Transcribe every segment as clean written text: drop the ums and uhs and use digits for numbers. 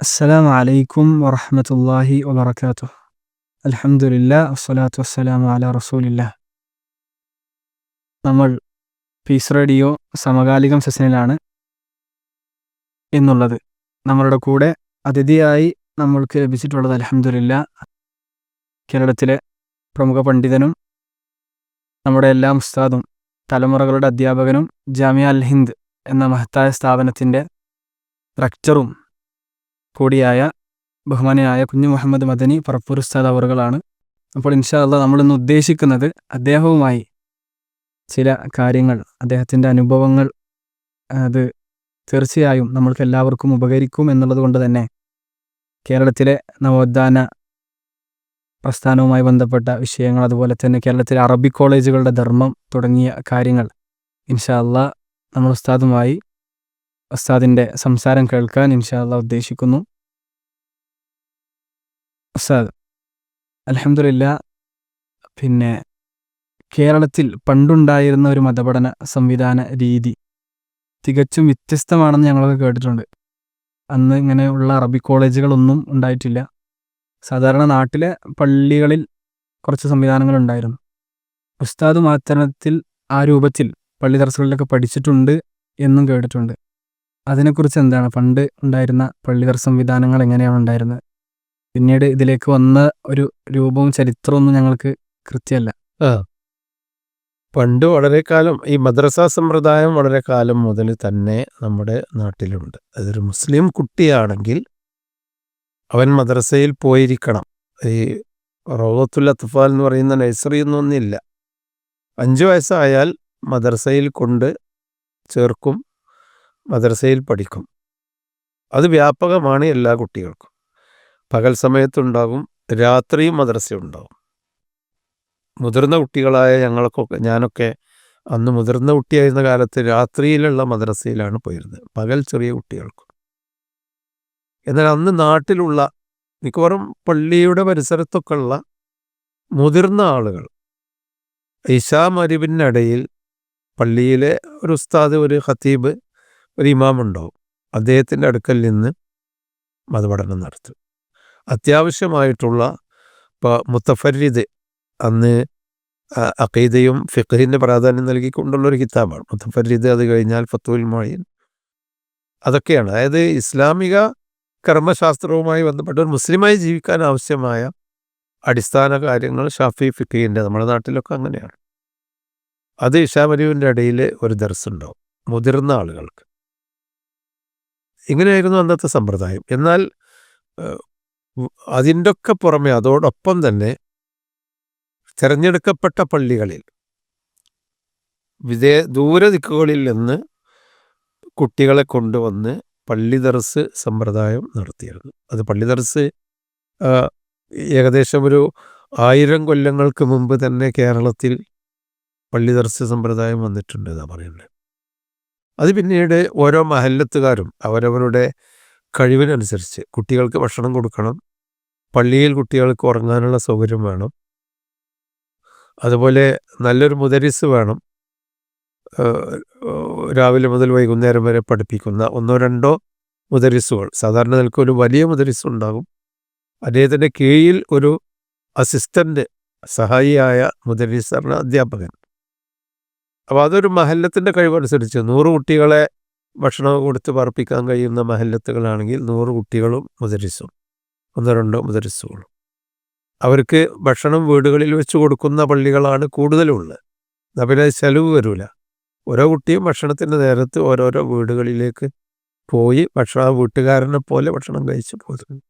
അസ്സലാമു അലൈക്കും വറഹ്മത്തുള്ളാഹി വബറകാതുഹു. അൽഹംദുലില്ലാ വസ്സലാത്തു വസ്സലാമു അലാ റസൂലില്ലാ. നമ്മൾ പീസ് റേഡിയോ സമകാലികം സെഷനിലാണ് എന്നുള്ളത്. നമ്മളുടെ കൂടെ അതിഥിയായി നമ്മൾക്ക് ലഭിച്ചിട്ടുള്ളത് അൽഹംദുലില്ലാ കേരളത്തിലെ പ്രമുഖ പണ്ഡിതനും നമ്മുടെ എല്ലാ ഉസ്താദും തലമുറകളുടെ അധ്യാപകനും ജാമിയ അൽ ഹിന്ദ് എന്ന മഹത്തായ സ്ഥാപനത്തിൻ്റെ റക്ടറും കൂടിയായ ബഹുമാനിയായ കുഞ്ഞു മുഹമ്മദ് മദനി പറപ്പൂർ ഉസ്താദ് അവറുകളാണ്. അപ്പോൾ ഇൻഷാ അല്ലാഹ് നമ്മളിന്ന് ഉദ്ദേശിക്കുന്നത് അദ്ദേഹവുമായി ചില കാര്യങ്ങൾ, അദ്ദേഹത്തിൻ്റെ അനുഭവങ്ങൾ, അത് തീർച്ചയായും നമ്മൾക്ക് എല്ലാവർക്കും ഉപകരിക്കും എന്നുള്ളത് കൊണ്ട് തന്നെ കേരളത്തിലെ നവോത്ഥാന പ്രസ്ഥാനവുമായി ബന്ധപ്പെട്ട വിഷയങ്ങൾ, അതുപോലെ തന്നെ കേരളത്തിലെ അറബി കോളേജുകളുടെ ധർമ്മം തുടങ്ങിയ കാര്യങ്ങൾ ഇൻഷാ അല്ലാഹ് നമ്മൾ ഉസ്താദിൻ്റെ സംസാരം കേൾക്കാൻ ഇൻഷാ അല്ലാഹ് ഉദ്ദേശിക്കുന്നു. ഉസ്താദ്, അൽഹംദുലില്ലാ, പിന്നെ കേരളത്തിൽ പണ്ടുണ്ടായിരുന്ന ഒരു മതപഠന സംവിധാന രീതി തികച്ചും വ്യത്യസ്തമാണെന്ന് ഞങ്ങളൊക്കെ കേട്ടിട്ടുണ്ട്. അന്ന് ഇങ്ങനെയുള്ള അറബി കോളേജുകളൊന്നും ഉണ്ടായിട്ടില്ല. സാധാരണ നാട്ടിലെ പള്ളികളിൽ കുറച്ച് സംവിധാനങ്ങളുണ്ടായിരുന്നു. ഉസ്താദും അത്തരത്തിൽ ആ രൂപത്തിൽ പള്ളി ദർസുകളിലൊക്കെ പഠിച്ചിട്ടുണ്ട് എന്നും കേട്ടിട്ടുണ്ട്. അതിനെക്കുറിച്ച് എന്താണ്, പണ്ട് ഉണ്ടായിരുന്ന പള്ളിദർ സംവിധാനങ്ങൾ എങ്ങനെയാണ് ഉണ്ടായിരുന്നത്? പിന്നീട് ഇതിലേക്ക് വന്ന ഒരു രൂപവും ചരിത്രമൊന്നും ഞങ്ങൾക്ക് കൃത്യമല്ല. പണ്ട് വളരെ കാലം ഈ മദ്രസ സമ്പ്രദായം വളരെ കാലം മുതൽ തന്നെ നമ്മുടെ നാട്ടിലുണ്ട്. അതൊരു മുസ്ലിം കുട്ടിയാണെങ്കിൽ അവൻ മദ്രസയിൽ പോയിരിക്കണം. ഈ റൗളത്തുൽ അത്ഫാൽ എന്ന് പറയുന്ന നഴ്സറി ഒന്നൊന്നില്ല. 5 വയസ്സായാൽ മദ്രസയിൽ കൊണ്ട് ചേർക്കും, മദ്രസയിൽ പഠിക്കും. അത് വ്യാപകമാണ് എല്ലാ കുട്ടികൾക്കും. പകൽ സമയത്തുണ്ടാകും, രാത്രിയും മദ്രസ ഉണ്ടാകും. മുതിർന്ന കുട്ടികളായ ഞാനൊക്കെ അന്ന് മുതിർന്ന കുട്ടിയായിരുന്ന കാലത്ത് രാത്രിയിലുള്ള മദ്രസയിലാണ് പോയിരുന്നത്, പകൽ ചെറിയ കുട്ടികൾക്കും. എന്നാൽ അന്ന് നാട്ടിലുള്ള മിക്കവാറും പള്ളിയുടെ പരിസരത്തൊക്കെ ഉള്ള മുതിർന്ന ആളുകൾ ഇശാ മഗ്‌രിബിനിടയിൽ പള്ളിയിലെ ഒരു ഉസ്താദ്, ഒരു ഖത്തീബ്, ഒരു ഇമാം ഉണ്ടാവും. അദ്ദേഹത്തിൻ്റെ അടുക്കൽ നിന്ന് മതപഠനം നടത്തും. അത്യാവശ്യമായിട്ടുള്ള മുത്തഫരിദ്, അന്ന് അഖീദയും ഫിഖ്ഹിൻ്റെ പ്രാധാന്യം നൽകിക്കൊണ്ടുള്ളൊരു കിതാബാണ് മുത്തഫരിദ്. അത് കഴിഞ്ഞാൽ ഫത്വുൽ മുഈൻ, അതൊക്കെയാണ്. അതായത് ഇസ്ലാമിക കർമ്മശാസ്ത്രവുമായി ബന്ധപ്പെട്ട ഒരു മുസ്ലിമായി ജീവിക്കാൻ ആവശ്യമായ അടിസ്ഥാന കാര്യങ്ങൾ ഷാഫി ഫിഖ്ഹിൻ്റെ, നമ്മുടെ നാട്ടിലൊക്കെ അങ്ങനെയാണ്. അത് ഇശാ മഗ്‌രിബിൻ്റെ ഇടയിൽ ഒരു ദർസ് ഉണ്ടാവും മുതിർന്ന ആളുകൾക്ക്. ഇങ്ങനെയായിരുന്നു അന്നത്തെ സമ്പ്രദായം. എന്നാൽ അതിൻ്റെ ഒക്കെ പുറമെ അതോടൊപ്പം തന്നെ തിരഞ്ഞെടുക്കപ്പെട്ട പള്ളികളിൽ ദൂരദിക്കുകളിൽ നിന്ന് കുട്ടികളെ കൊണ്ടുവന്ന് പള്ളി ദർസ് സമ്പ്രദായം നടത്തിയിരുന്നു. അത് പള്ളി ദർസ് ഏകദേശം ഒരു 1000 കൊല്ലങ്ങൾക്ക് മുമ്പ് തന്നെ കേരളത്തിൽ പള്ളി ദർസ് സമ്പ്രദായം വന്നിട്ടുണ്ട് എന്നാണ് പറയുന്നത്. അത് പിന്നീട് ഓരോ മഹല്ലത്തുകാരും അവരവരുടെ കഴിവിനനുസരിച്ച് കുട്ടികൾക്ക് ഭക്ഷണം കൊടുക്കണം, പള്ളിയിൽ കുട്ടികൾക്ക് ഉറങ്ങാനുള്ള സൗകര്യം വേണം, അതുപോലെ നല്ലൊരു മുദരിസ് വേണം, രാവിലെ മുതൽ വൈകുന്നേരം വരെ പഠിപ്പിക്കുന്ന 1-2 മുദരിസുകൾ. സാധാരണ നിലയ്ക്ക് ഒരു വലിയ മുദരിസ് ഉണ്ടാകും, അദ്ദേഹത്തിൻ്റെ കീഴിൽ ഒരു അസിസ്റ്റൻ്റ്, സഹായിയായ മുദരിസ് പറഞ്ഞ അധ്യാപകൻ. അപ്പോൾ അതൊരു മഹല്ലത്തിൻ്റെ കഴിവനുസരിച്ച് 100 കുട്ടികളെ ഭക്ഷണം കൊടുത്ത് പറപ്പിക്കാൻ കഴിയുന്ന മഹല്ലത്തുകളാണെങ്കിൽ 100 കുട്ടികളും മുദരിസും, 1-2 മുദരിസുകളും. അവർക്ക് ഭക്ഷണം വീടുകളിൽ വെച്ച് കൊടുക്കുന്ന പള്ളികളാണ് കൂടുതലുള്ളത്. പിന്നെ ചെലവ് വരില്ല. ഓരോ കുട്ടിയും ഭക്ഷണത്തിൻ്റെ നേരത്ത് ഓരോരോ വീടുകളിലേക്ക് പോയി വീട്ടുകാരനെ പോലെ ഭക്ഷണം കഴിച്ച് പോകുന്നു.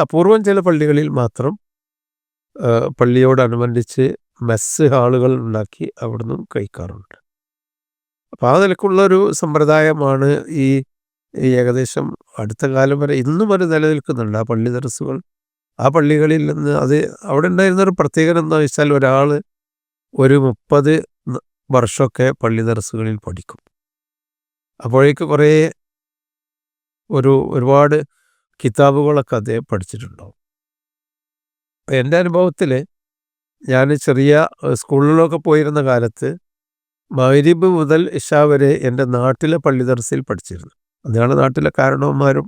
അപൂർവം ചില പള്ളികളിൽ മാത്രം പള്ളിയോടനുബന്ധിച്ച് മെസ്സ് ഹാളുകൾ ഉണ്ടാക്കി അവിടുന്ന് കഴിക്കാറുണ്ട്. അപ്പോൾ ആ നിലക്കുള്ളൊരു സമ്പ്രദായമാണ് ഈ ഏകദേശം അടുത്ത കാലം വരെ ഇന്നും വരെ നിലനിൽക്കുന്നുണ്ട്. ആ പള്ളി ദർസുകൾ, ആ പള്ളികളിൽ നിന്ന് അവിടെ ഉണ്ടായിരുന്നൊരു പ്രത്യേകത എന്താ വെച്ചാൽ ഒരാൾ ഒരു 30 വർഷമൊക്കെ പള്ളി ദർസുകളിൽ പഠിക്കും. അപ്പോഴേക്ക് ഒരുപാട് കിതാബുകളൊക്കെ അദ്ദേഹം പഠിച്ചിട്ടുണ്ടാവും. എൻ്റെ അനുഭവത്തിൽ ഞാൻ ചെറിയ സ്കൂളിലൊക്കെ പോയിരുന്ന കാലത്ത് മഗ്‌രിബ് മുതൽ ഇശാ വരെ എൻ്റെ നാട്ടിലെ പള്ളി ദർസിൽ പഠിച്ചിരുന്നു. അതാണ് നാട്ടിലെ കാരണവന്മാരും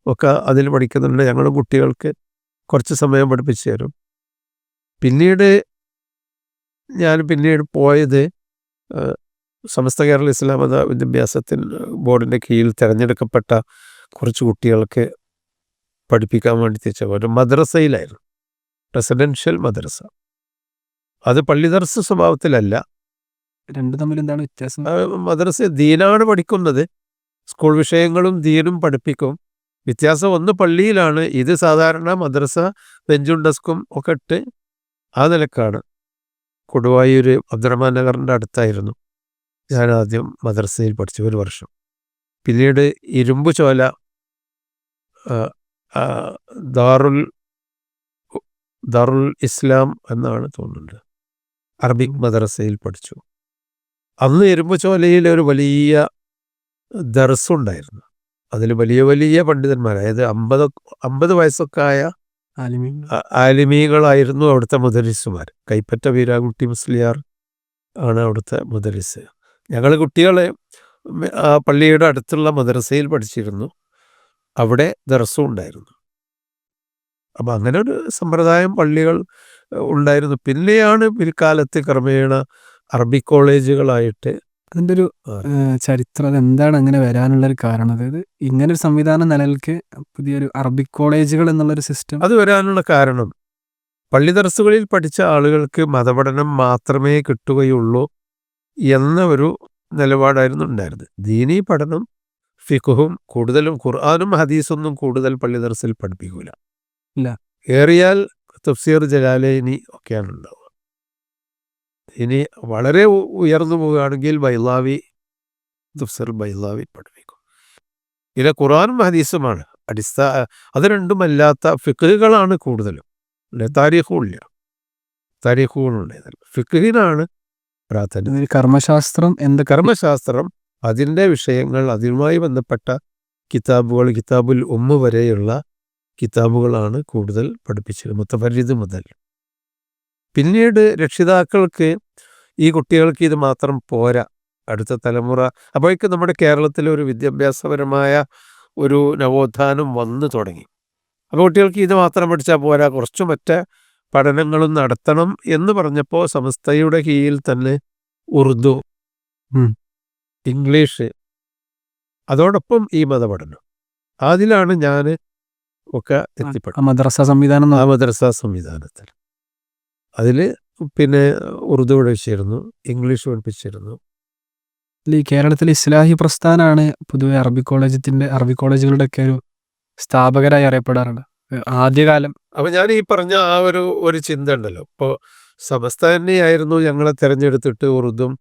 ഒക്കെ അതിൽ പഠിക്കുന്നുണ്ട്. ഞങ്ങളും കുട്ടികൾക്ക് കുറച്ച് സമയം പഠിപ്പിച്ചു തരും. പിന്നീട് പിന്നീട് പോയത് സമസ്ത കേരള ഇസ്ലാം മത ബോർഡിൻ്റെ കീഴിൽ തിരഞ്ഞെടുക്കപ്പെട്ട കുറച്ച് കുട്ടികൾക്ക് പഠിപ്പിക്കാൻ വേണ്ടി തിരിച്ച ഒരു മദ്രസയിലായിരുന്നു, റെസിഡൻഷ്യൽ മദ്രസ. അത് പള്ളി ദർസ് സ്വഭാവത്തിലല്ല. രണ്ടും തമ്മിൽ എന്താണ് വ്യത്യാസം? മദ്രസ ദീനാണ് പഠിക്കുന്നത്, സ്കൂൾ വിഷയങ്ങളും ദീനും പഠിപ്പിക്കും. വ്യത്യാസം ഒന്ന് പള്ളിയിലാണ്. ഇത് സാധാരണ മദ്രസ ബെഞ്ചും ഡെസ്കും ഒക്കെ ഇട്ട് ആ നിലക്കാണ്. കൊടുവായൂർ അബ്ദുറഹ്മാൻ നഗറിൻ്റെ അടുത്തായിരുന്നു ഞാൻ ആദ്യം മദ്രസയിൽ പഠിച്ചു 1 വർഷം. പിന്നീട് ഇരുമ്പ് ചോല ദാറുൽ ഇസ്ലാം എന്നാണ് തോന്നുന്നുണ്ട്, അറബിക് മദ്രസയിൽ പഠിച്ചു. അന്ന് ഇരുമ്പ് ചോലയിൽ ഒരു വലിയ ദർസുണ്ടായിരുന്നു. അതിൽ വലിയ വലിയ പണ്ഡിതന്മാർ, അതായത് 50 വയസ്സൊക്കെ ആയ ആലിമീകളായിരുന്നു അവിടുത്തെ മുദരിസുമാർ. കൈപ്പറ്റ വീരാകുട്ടി മുസ്ലിയാർ ആണ് അവിടുത്തെ മുദരിസ്. ഞങ്ങൾ കുട്ടികളെ ആ പള്ളിയുടെ അടുത്തുള്ള മദ്രസയിൽ പഠിച്ചിരുന്നു. അവിടെ ദർസും ഉണ്ടായിരുന്നു. അപ്പം അങ്ങനെ ഒരു സമ്പ്രദായം പള്ളികൾ ഉണ്ടായിരുന്നു. പിന്നെയാണ് പിൽക്കാലത്ത് ക്രമേണ അറബിക് കോളേജുകളായിട്ട് അതിൻ്റെ ഒരു ചരിത്രം, അതെന്താണ് അങ്ങനെ വരാനുള്ളൊരു കാരണം? അതായത് ഇങ്ങനൊരു സംവിധാനം നിലനിൽക്കെ പുതിയൊരു അറബിക് കോളേജുകൾ എന്നുള്ളൊരു സിസ്റ്റം അത് വരാനുള്ള കാരണം, പള്ളി ദർസുകളിൽ പഠിച്ച ആളുകൾക്ക് മതപഠനം മാത്രമേ കിട്ടുകയുള്ളൂ എന്ന ഒരു നിലപാടായിരുന്നു ഉണ്ടായിരുന്നത്. ദീനീ പഠനം, ഫിഖുഹും കൂടുതലും ഖുർആനും ഹദീസൊന്നും കൂടുതൽ പള്ളി ദർസിൽ പഠിപ്പിക്കൂല. ഇല്ല. ഏറിയാൽ തഫ്സീർ ജലാലൈനി ഒക്കെയാണ് ഉണ്ടാവുക. ഇനി വളരെ ഉയർന്നു പോവുകയാണെങ്കിൽ ബൈലാവി, തഫ്സീർ ബൈലാവി പഠിപ്പിക്കും. ഇത് ഖുർആനും ഹദീസുമാണ് അത് രണ്ടുമല്ലാത്ത ഫിഖുകളാണ് കൂടുതലും. താരീഖുമില്ല, താരീഖുകളുണ്ടായതല്ല, ഫിഖിനാണ് പ്രാധാന്യം. കർമ്മശാസ്ത്രം, അതിൻ്റെ വിഷയങ്ങൾ, അതുമായി ബന്ധപ്പെട്ട കിതാബുകൾ, കിതാബുൽ ഉമ്മ വരെയുള്ള കിതാബുകളാണ് കൂടുതൽ പഠിപ്പിച്ചത്, മുത്തഫരിദ് മുതൽ. പിന്നീട് രക്ഷിതാക്കൾക്ക് ഈ കുട്ടികൾക്ക് ഇത് മാത്രം പോരാ, അടുത്ത തലമുറ. അപ്പോഴേക്കും നമ്മുടെ കേരളത്തിലെ ഒരു വിദ്യാഭ്യാസപരമായ ഒരു നവോത്ഥാനം വന്നു തുടങ്ങി. അപ്പോൾ കുട്ടികൾക്ക് ഇത് മാത്രം പഠിച്ചാൽ പോരാ, കുറച്ചു മറ്റ് പഠനങ്ങളും നടത്തണം എന്ന് പറഞ്ഞപ്പോൾ സമസ്തയുടെ കീഴിൽ തന്നെ ഉറുദു, ഇംഗ്ലീഷ്, അതോടൊപ്പം ഈ മതപഠനം, അതിലാണ് ഞാൻ ഒക്കെ എത്തിപ്പെട്ടത്. മദ്രസ സംവിധാനത്തിൽ അതിൽ പിന്നെ ഉറുദു പഠിപ്പിച്ചിരുന്നു, ഇംഗ്ലീഷ് പഠിപ്പിച്ചിരുന്നു. ഈ കേരളത്തിൽ ഇസ്ലാഹി പ്രസ്ഥാനമാണ് പൊതുവെ അറബി കോളേജുകളുടെ ഒക്കെ ഒരു സ്ഥാപകരായി അറിയപ്പെടാറുണ്ട് ആദ്യകാലം. അപ്പം ഞാൻ ഈ പറഞ്ഞ ആ ഒരു ചിന്ത ഉണ്ടല്ലോ, ഇപ്പോൾ സമസ്ത തന്നെയായിരുന്നു ഞങ്ങളെ തിരഞ്ഞെടുത്തിട്ട് ഉറുദും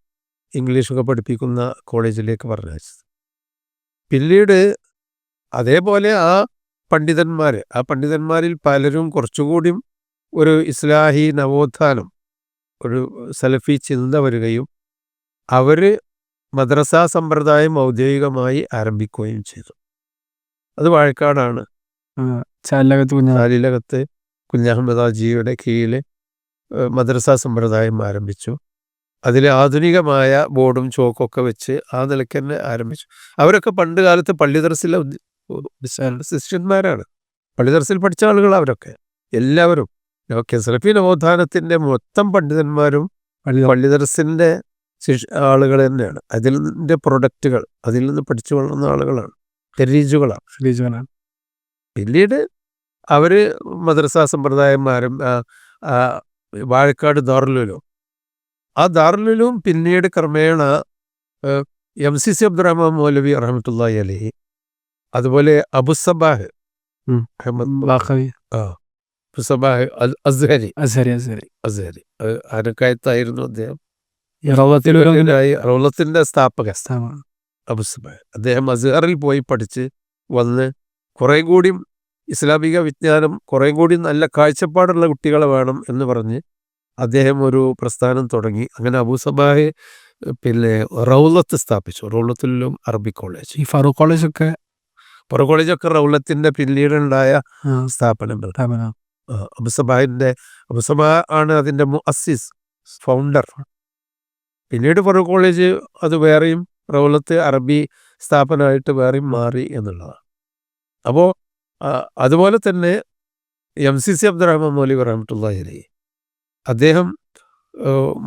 ഇംഗ്ലീഷൊക്കെ പഠിപ്പിക്കുന്ന കോളേജിലേക്ക് പറഞ്ഞയച്ചത്. പിന്നീട് അതേപോലെ ആ പണ്ഡിതന്മാരിൽ പലരും കുറച്ചുകൂടിയും ഒരു ഇസ്ലാഹി നവോത്ഥാനം, ഒരു സലഫി ചിന്ത വരികയും അവർ മദ്രസാ സമ്പ്രദായം ഔദ്യോഗികമായി ആരംഭിക്കുകയും ചെയ്തു. അത് വാഴക്കാടാണ്, ചാലിലകത്ത് കുഞ്ഞഹമ്മദ് ഹാജിയുടെ കീഴിൽ മദ്രസാ സമ്പ്രദായം ആരംഭിച്ചു. അതിൽ ആധുനികമായ ബോർഡും ചോക്കൊക്കെ വെച്ച് ആ നിലയ്ക്ക് തന്നെ ആരംഭിച്ചു. അവരൊക്കെ പണ്ട് കാലത്ത് പള്ളി ദർസിലെ ശിഷ്യന്മാരാണ്, പള്ളി ദർസിൽ പഠിച്ച ആളുകൾ അവരൊക്കെ എല്ലാവരും. സലഫി നവോത്ഥാനത്തിൻ്റെ മൊത്തം പണ്ഡിതന്മാരും പള്ളി ദർസിൻ്റെ ആളുകൾ തന്നെയാണ്. അതിൻ്റെ പ്രൊഡക്റ്റുകൾ, അതിൽ നിന്ന് പഠിച്ചു വളർന്ന ആളുകളാണ്, ഖരീജുകളാണ്. പിന്നീട് അവർ മദ്രസാ സമ്പ്രദായം വാഴക്കാട് ദാറുൽ ആ ദാറുലും പിന്നീട് ക്രമേണ MCC അബ്ദുറഹ്മാൻ മൗലവി റഹ്മത്തുള്ളാഹി അലൈഹി, അതുപോലെ അബുസബാഹ് അസ്ഹരി ആനക്കായത്തായിരുന്നു അദ്ദേഹം, റൗളത്തിന്റെ സ്ഥാപകൻ അബുസബാഹ്. അദ്ദേഹം അസ്ഹറിൽ പോയി പഠിച്ച് വന്ന് കുറേ കൂടി ഇസ്ലാമിക വിജ്ഞാനം, കുറേ കൂടി നല്ല കാഴ്ചപ്പാടുള്ള കുട്ടികളെ വേണം എന്ന് പറഞ്ഞ് അദ്ദേഹം ഒരു പ്രസ്ഥാനം തുടങ്ങി. അങ്ങനെ അബൂസബാഹ് പിന്നെ റൗലത്ത് സ്ഥാപിച്ചു, റൗലത്തിലും അറബി കോളേജ്. ഈ ഫറൂഖ് കോളേജൊക്കെ റൗലത്തിൻ്റെ പിന്നീടുണ്ടായ സ്ഥാപനങ്ങൾ. അബൂസബാ ആണ് അതിൻ്റെ മുഅസ്സിസ്, ഫൗണ്ടർ. പിന്നീട് ഫറൂഖ് കോളേജ് അത് വേറെയും റൗലത്ത് അറബി സ്ഥാപനമായിട്ട് വേറെയും മാറി എന്നുള്ളതാണ്. അപ്പോൾ അതുപോലെ തന്നെ MCC അബ്ദുറഹ്മാൻ മൗലവി റഹ്മത്തുള്ളാഹി അലൈഹി അദ്ദേഹം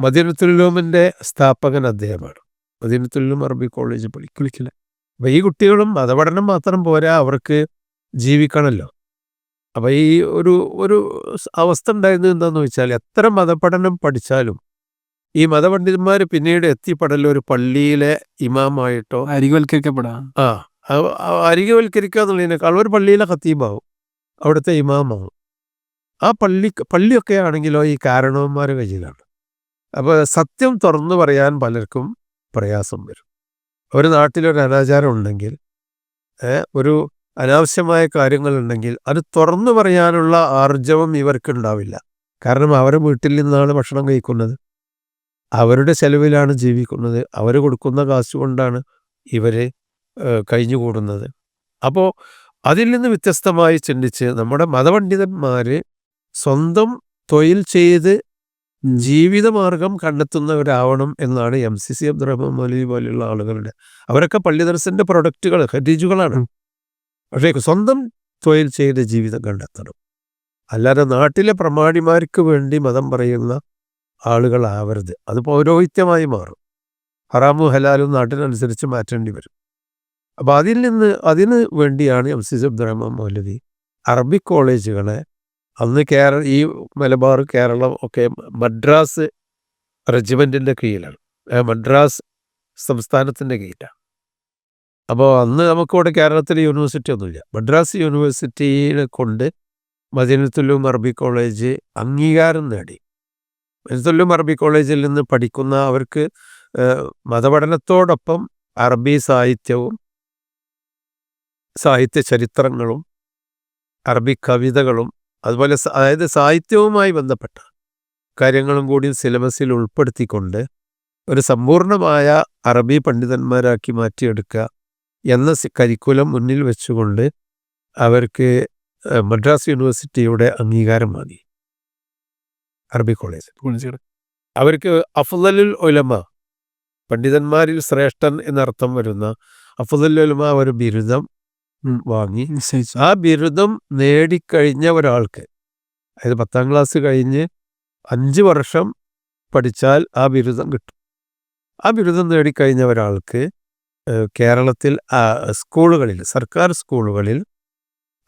മദീനത്തുൽ ഉലൂമിൻ്റെ സ്ഥാപകൻ അദ്ദേഹമാണ്. മദീനത്തുൽ ഉലൂം അറബി കോളേജ് പഠിക്കില്ല. അപ്പോൾ ഈ കുട്ടികളും മതപഠനം മാത്രം പോരാ, അവർക്ക് ജീവിക്കണമല്ലോ. അപ്പോൾ ഈ ഒരു അവസ്ഥ ഉണ്ടായിരുന്നത് എന്താണെന്ന് വെച്ചാൽ, എത്ര മതപഠനം പഠിച്ചാലും ഈ മതപണ്ഡിതന്മാർ പിന്നീട് എത്തിപ്പെടൽ ഒരു പള്ളിയിലെ ഇമാമായിട്ടോ അരികവൽക്കരിക്കപ്പെടാം. അരികവൽക്കരിക്കുക എന്നുള്ളതിനേക്കാൾ ഒരു പള്ളിയിലെ ഖത്തീബാവും, അവിടുത്തെ ഇമാമാവും. ആ പള്ളിയൊക്കെ ആണെങ്കിലോ ഈ കാരണവന്മാരുടെ കയ്യിലാണ്. അപ്പോൾ സത്യം തുറന്നു പറയാൻ പലർക്കും പ്രയാസം വരും. ഒരു നാട്ടിലൊരു അനാചാരം ഉണ്ടെങ്കിൽ, ഒരു അനാവശ്യമായ കാര്യങ്ങളുണ്ടെങ്കിൽ അത് തുറന്നു പറയാനുള്ള ആർജവം ഇവർക്കുണ്ടാവില്ല. കാരണം അവരുടെ വീട്ടിൽ നിന്നാണ് ഭക്ഷണം കഴിക്കുന്നത്, അവരുടെ ചെലവിലാണ് ജീവിക്കുന്നത്, അവർ കൊടുക്കുന്ന കാശ് കൊണ്ടാണ് ഇവർ കഴിഞ്ഞുകൂടുന്നത്. അപ്പോൾ അതിൽ നിന്ന് വ്യത്യസ്തമായി ചിന്തിച്ച് നമ്മുടെ മതപണ്ഡിതന്മാർ സ്വന്തം തൊഴിൽ ചെയ്ത് ജീവിതമാർഗം കണ്ടെത്തുന്നവരാവണം എന്നാണ് MCC അബ്ദുറഹ്മാൻ മൗലവി പോലെയുള്ള ആളുകളുടെ. അവരൊക്കെ പള്ളി ദർസിൻ്റെ പ്രൊഡക്റ്റുകൾ, ഖദീജുകളാണ്. പക്ഷേ സ്വന്തം തൊഴിൽ ചെയ്ത് ജീവിതം കണ്ടെത്തണം. അല്ലാതെ നാട്ടിലെ പ്രമാണിമാർക്ക് വേണ്ടി മതം പറയുന്ന ആളുകളാവരുത്. അത് പൗരോഹിത്യമായി മാറും. ഹറാമും ഹലാലും നാട്ടിനനുസരിച്ച് മാറ്റേണ്ടി വരും. അപ്പോൾ അതിന് വേണ്ടിയാണ് MCC അബ്ദുറഹ്മാൻ മൗലവി അറബി കോളേജുകളെ അന്ന് ഈ മലബാർ, കേരളം ഒക്കെ മദ്രാസ് റെജിമെൻറ്റിൻ്റെ കീഴിലാണ്, മദ്രാസ് സംസ്ഥാനത്തിൻ്റെ കീഴിലാണ്. അപ്പോൾ അന്ന് നമുക്കിവിടെ കേരളത്തിൽ യൂണിവേഴ്സിറ്റി ഒന്നുമില്ല. മദ്രാസ് യൂണിവേഴ്സിറ്റിയെ കൊണ്ട് മദീനത്തുൽ ഉലൂം അറബി കോളേജ് അംഗീകാരം നേടി. മദീനത്തുൽ ഉലൂം അറബി കോളേജിൽ നിന്ന് പഠിക്കുന്ന അവർക്ക് മതപഠനത്തോടൊപ്പം അറബി സാഹിത്യവും സാഹിത്യ ചരിത്രങ്ങളും അറബി കവിതകളും അതുപോലെ അതായത് സാഹിത്യവുമായി ബന്ധപ്പെട്ട കാര്യങ്ങളും കൂടി സിലബസിൽ ഉൾപ്പെടുത്തിക്കൊണ്ട് ഒരു സമ്പൂർണമായ അറബി പണ്ഡിതന്മാരാക്കി മാറ്റിയെടുക്കുക എന്ന കരിക്കുലം മുന്നിൽ വെച്ചുകൊണ്ട് അവർക്ക് മദ്രാസ് യൂണിവേഴ്സിറ്റിയുടെ അംഗീകാരം വാങ്ങി. അറബി കോളേജ് അവർക്ക് അഫ്ളലുൽ ഉലമ, പണ്ഡിതന്മാരിൽ ശ്രേഷ്ഠൻ എന്നർത്ഥം വരുന്ന അഫ്ളലുൽ ഉലമ ഒരു ബിരുദം വാങ്ങി. ആ ബിരുദം നേടിക്കഴിഞ്ഞ ഒരാൾക്ക്, അതായത് 10ാം ക്ലാസ് കഴിഞ്ഞ് 5 വർഷം പഠിച്ചാൽ ആ ബിരുദം കിട്ടും. ആ ബിരുദം നേടിക്കഴിഞ്ഞ ഒരാൾക്ക് കേരളത്തിൽ സ്കൂളുകളിൽ, സർക്കാർ സ്കൂളുകളിൽ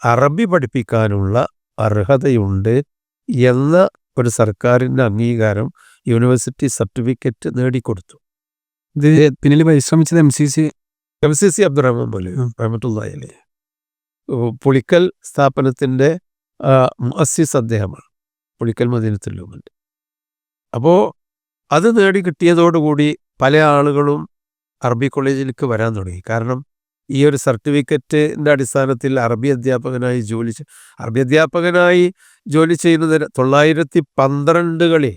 അറബി പഠിപ്പിക്കാനുള്ള അർഹതയുണ്ട് എന്ന ഒരു സർക്കാരിൻ്റെ അംഗീകാരം, യൂണിവേഴ്സിറ്റി സർട്ടിഫിക്കറ്റ് നേടിക്കൊടുത്തു. ഇത് പിന്നിൽ പരിശ്രമിച്ചത് MCC അബ്ദുറഹ്മാൻ മൗലവി റഹ്മത്തുള്ളാഹി അലൈഹി, പുളിക്കൽ സ്ഥാപനത്തിൻ്റെ മുഅസ്സിസ് അദ്ദേഹമാണ്, പുളിക്കൽ മദീനത്തുൽ ഉലൂമിൻ്റെ. അപ്പോൾ അത് നേടിക്കിട്ടിയതോടുകൂടി പല ആളുകളും അറബി കോളേജിലേക്ക് വരാൻ തുടങ്ങി. കാരണം ഈ ഒരു സർട്ടിഫിക്കറ്റിൻ്റെ അടിസ്ഥാനത്തിൽ അറബി അധ്യാപകനായി ജോലി ചെയ്യുന്നത് 912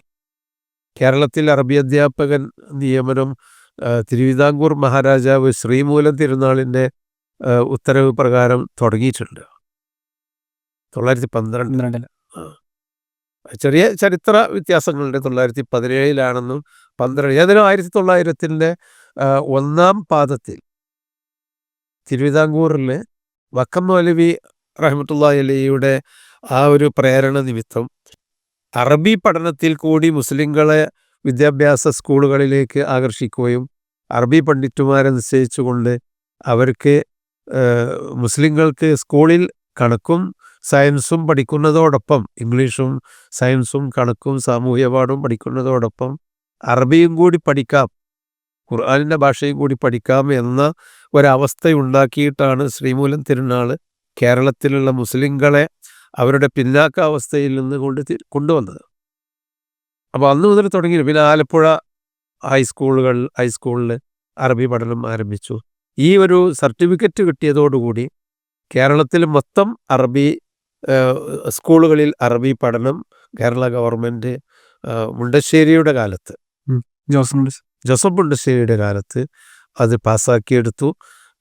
കേരളത്തിൽ അറബി അധ്യാപകൻ നിയമനം തിരുവിതാംകൂർ മഹാരാജാവ് ശ്രീമൂലം തിരുനാളിൻ്റെ ഉത്തരവ് പ്രകാരം തുടങ്ങിയിട്ടുണ്ട്. 912. ചെറിയ ചരിത്ര വ്യത്യാസങ്ങളുണ്ട്. 917 12 ഏതായാലും 1900 1-ാം പാദത്തിൽ തിരുവിതാംകൂറിൽ വക്കം മൗലവി റഹ്മത്തുള്ളാഹി അലൈഹിയുടെ ആ ഒരു പ്രേരണ നിമിത്തം അറബി പഠനത്തിൽ കൂടി മുസ്ലിങ്ങളെ വിദ്യാഭ്യാസ സ്കൂളുകളിലേക്ക് ആകർഷിക്കുകയും അറബി പണ്ഡിറ്റുമാരെ നിശ്ചയിച്ചുകൊണ്ട് അവർക്ക് മുസ്ലിങ്ങൾക്ക് സ്കൂളിൽ കണക്കും സയൻസും പഠിക്കുന്നതോടൊപ്പം, ഇംഗ്ലീഷും സയൻസും കണക്കും സാമൂഹ്യപാഠവും പഠിക്കുന്നതോടൊപ്പം അറബിയും കൂടി പഠിക്കാം, ഖുർആനിൻ്റെ ഭാഷയും കൂടി പഠിക്കാം എന്ന ഒരവസ്ഥയുണ്ടാക്കിയിട്ടാണ് ശ്രീമൂലം തിരുനാൾ കേരളത്തിലുള്ള മുസ്ലിങ്ങളെ അവരുടെ പിന്നാക്കാവസ്ഥയിൽ നിന്ന് കൊണ്ടുവന്നത്. അപ്പോൾ അന്ന് മുതൽ തുടങ്ങി. പിന്നെ ആലപ്പുഴ ഹൈസ്കൂളിൽ അറബി പഠനം ആരംഭിച്ചു. ഈ ഒരു സർട്ടിഫിക്കറ്റ് കിട്ടിയതോടുകൂടി കേരളത്തിൽ മൊത്തം അറബി സ്കൂളുകളിൽ അറബി പഠനം കേരള ഗവൺമെൻറ് മുണ്ടശ്ശേരിയുടെ കാലത്ത്, ജോസഫ് മുണ്ടശ്ശേരിയുടെ കാലത്ത് അത് പാസ്സാക്കിയെടുത്തു.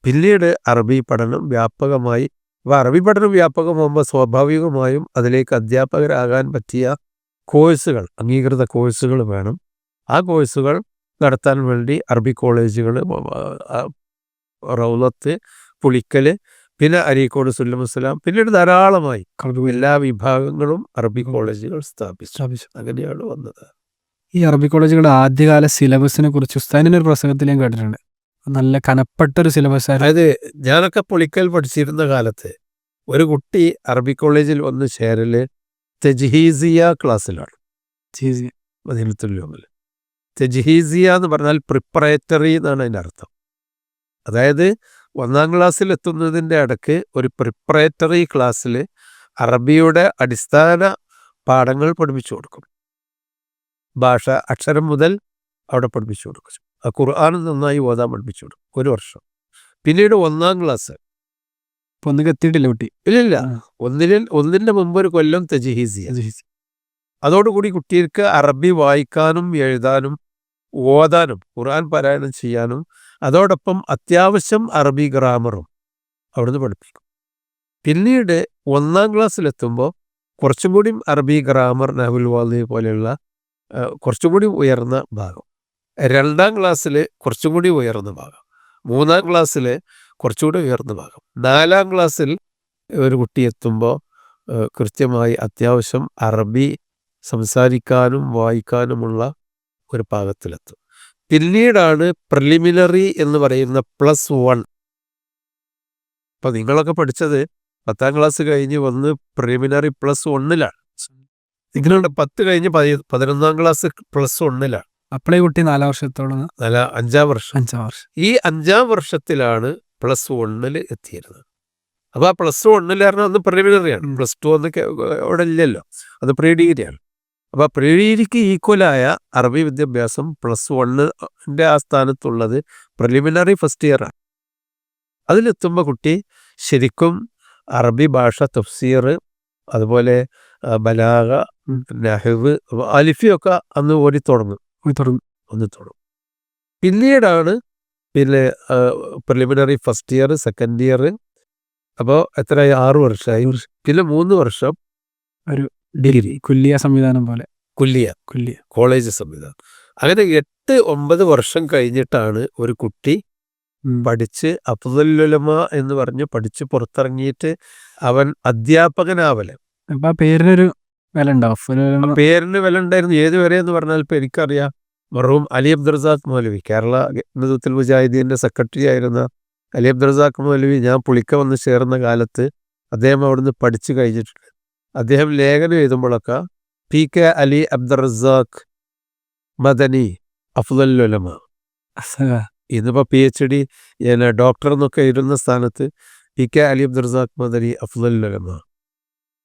പിന്നീട് അറബി പഠനം വ്യാപകമായി. അപ്പോൾ അറബി പഠനം വ്യാപകമാകുമ്പോൾ സ്വാഭാവികമായും അതിലേക്ക് അധ്യാപകരാകാൻ പറ്റിയ കോഴ്സുകൾ, അംഗീകൃത കോഴ്സുകൾ വേണം. ആ കോഴ്സുകൾ നടത്താൻ വേണ്ടി അറബി കോളേജുകൾ റൗലത്ത്, പുളിക്കൽ, പിന്നെ അരീക്കോട് സുല്ലമുസ്സലാം, പിന്നീട് ധാരാളമായി എല്ലാ വിഭാഗങ്ങളും അറബി കോളേജുകൾ സ്ഥാപിച്ചു. അങ്ങനെയാണ് വന്നത്. ഈ അറബി കോളേജുകളുടെ ആദ്യകാല സിലബസിനെ കുറിച്ച് ഉസ്താദിന്റെ ഒരു പ്രസംഗത്തിൽ ഞാൻ കേട്ടിട്ടുണ്ട്. നല്ല കനപ്പെട്ടൊരു സിലബസ് ആയിരുന്നു. അതായത് ഞാനൊക്കെ പൊളിക്കൽ പഠിച്ചിരുന്ന കാലത്ത് ഒരു കുട്ടി അറബി കോളേജിൽ വന്ന് ചേരല് തെജ്ഹീസിയ ക്ലാസ്സിലാണ്. മദീനത്തുൽ തെജ്ഹീസിയ എന്ന് പറഞ്ഞാൽ പ്രിപ്പറേറ്ററി എന്നാണ് അതിൻ്റെ അർത്ഥം. അതായത് 1ാം ക്ലാസ്സിൽ എത്തുന്നതിൻ്റെ ഇടയ്ക്ക് ഒരു പ്രിപ്പറേറ്ററി ക്ലാസ്സിൽ അറബിയുടെ അടിസ്ഥാന പാഠങ്ങൾ പഠിപ്പിച്ചു കൊടുക്കും. ഭാഷ അക്ഷരം മുതൽ അവിടെ പഠിപ്പിച്ചു കൊടുക്കും. ആ ഖുർആൻ നന്നായി ഓതാൻ പഠിപ്പിച്ചു കൊടുക്കും 1 വർഷം. പിന്നീട് 1ാം ക്ലാസ് ഒന്നും എത്തിയിട്ടില്ല കുട്ടി. ഇല്ല, ഒന്നിൻ്റെ മുമ്പ് ഒരു കൊല്ലം തെജ്ഹീസിയ. അതോടുകൂടി കുട്ടികൾക്ക് അറബി വായിക്കാനും എഴുതാനും ഓതാനും ഖുർആൻ പാരായണം ചെയ്യാനും അതോടൊപ്പം അത്യാവശ്യം അറബി ഗ്രാമറും അവിടുന്ന് പഠിപ്പിക്കും. പിന്നീട് 1ാം ക്ലാസ്സിലെത്തുമ്പോൾ കുറച്ചും കൂടി അറബി ഗ്രാമർ, നഹ്വുൽ വാളി പോലെയുള്ള കുറച്ചും കൂടി ഉയർന്ന ഭാഗം. 2ാം ക്ലാസ്സിൽ കുറച്ചും കൂടി ഉയർന്ന ഭാഗം. 3ാം ക്ലാസ്സിൽ കുറച്ചുകൂടി ഉയർന്ന ഭാഗം. 4ാം ക്ലാസ്സിൽ ഒരു കുട്ടി എത്തുമ്പോൾ കൃത്യമായി അത്യാവശ്യം അറബി സംസാരിക്കാനും വായിക്കാനുമുള്ള ഒരു പാകത്തിലെത്തും. പിന്നീടാണ് പ്രിലിമിനറി എന്ന് പറയുന്ന +1. ഇപ്പം നിങ്ങളൊക്കെ പഠിച്ചത് 10ാം ക്ലാസ് കഴിഞ്ഞ് വന്ന് പ്രിലിമിനറി +1ലാണ്. നിങ്ങളുടെ 10 കഴിഞ്ഞ് 11ാം ക്ലാസ് +1ലാണ്. അപ്പളേ കുട്ടി 4 വർഷത്തോളം 5ാം വർഷം. 5 വർഷം. ഈ 5ാം വർഷത്തിലാണ് +1 എത്തിയിരുന്നത്. അപ്പോൾ ആ +1 പറഞ്ഞാൽ ഒന്ന് പ്രിലിമിനറിയാണ്. +2 ഒന്നും അവിടെ ഇല്ലല്ലോ, അത് പ്രീ ഡിഗ്രിയാണ്. അപ്പോൾ പ്രീ ഡിഗ്രിക്ക് ഈക്വലായ അറബി വിദ്യാഭ്യാസം +1 ആ സ്ഥാനത്തുള്ളത് പ്രിലിമിനറി ഫസ്റ്റ് ഇയറാണ്. അതിലെത്തുമ്പോൾ കുട്ടി ശരിക്കും അറബി ഭാഷ, തഫ്സീർ, അതുപോലെ ബലാഗ, നഹ്വ്, അലിഫിയൊക്കെ അന്ന് ഓടി തുടങ്ങും. പിന്നീടാണ് preliminary first year, second year. അപ്പോൾ എത്രയായി? 6 വർഷമായി. പിന്നെ 3 വർഷം ഒരു ഡിഗ്രി, കുല്ലിയ സംവിധാനം പോലെ. കുല്ലിയ കോളേജ് സംവിധാനം. അങ്ങനെ 8-9 വർഷം കഴിഞ്ഞിട്ടാണ് ഒരു കുട്ടി പഠിച്ച് അഫ്ദലുൽ ഉലമ എന്ന് പറഞ്ഞ് പഠിച്ച് പുറത്തിറങ്ങിയിട്ട് അവൻ അധ്യാപകനാവല്. അപ്പം ആ പേരിനൊരു വില ഉണ്ടാവും. പേരിന് വില ഉണ്ടായിരുന്നു. ഏത് വരെ എന്ന് പറഞ്ഞാൽ ഇപ്പം എനിക്കറിയാം, മർഹൂം അലി അബ്ദുറസാഖ് മൗലവി, കേരള ഹിദ്മത്തുൽ മുജാഹിദീൻ്റെ സെക്രട്ടറി ആയിരുന്ന അലി അബ്ദുറസാഖ് മൗലവി, ഞാൻ പുളിക്ക വന്ന് ചേർന്ന കാലത്ത് അദ്ദേഹം അവിടുന്ന് പഠിച്ചു കഴിഞ്ഞിട്ടുണ്ട്. അദ്ദേഹം ലേഖനം എഴുതുമ്പോഴൊക്കെ PK അലി അബ്ദുറസാഖ് മദനി അഫ്ദലുൽ ഉലമ, ഇന്നിപ്പോൾ PhD ഡോക്ടർ എന്നൊക്കെ എഴുതുന്ന സ്ഥാനത്ത് PK അലി അബ്ദുറസാഖ് മദനി അഫ്ദലുൽ ഉലമ,